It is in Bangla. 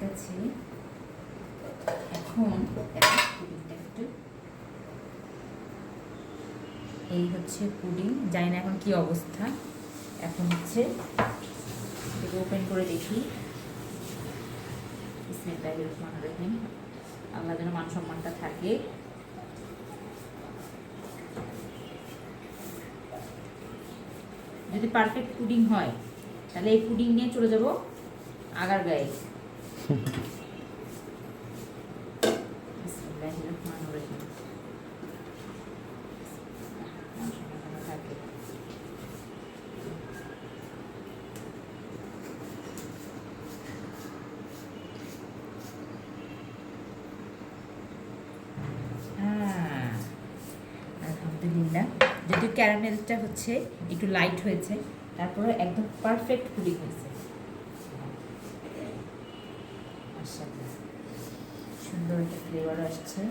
আছে। এখন পুডিংটা একটু, এই হচ্ছে পুডিং, জানি না এখন কি অবস্থা। এখন হচ্ছে এটাকে ওপেন করে দেখি। বিসমিল্লাহির রহমানির রহিম। আল্লাহ যেন মান সম্মানটা থাকে। যদি পারফেক্ট পুডিং হয় তাহলে এই পুডিং নিয়ে চলে যাব আগার গায়ে। বিসমিল্লাহির রহমানির রহিম। মান সম্মান থাকে। আলহামদুলিল্লাহ, যদিও ক্যারামেলটা হচ্ছে একটু লাইট হয়েছে, তারপরে একদম পারফেক্ট পুডিং হয়েছে। মাশাআল্লাহ, সুন্দর একটা ফ্লেভার আসছে।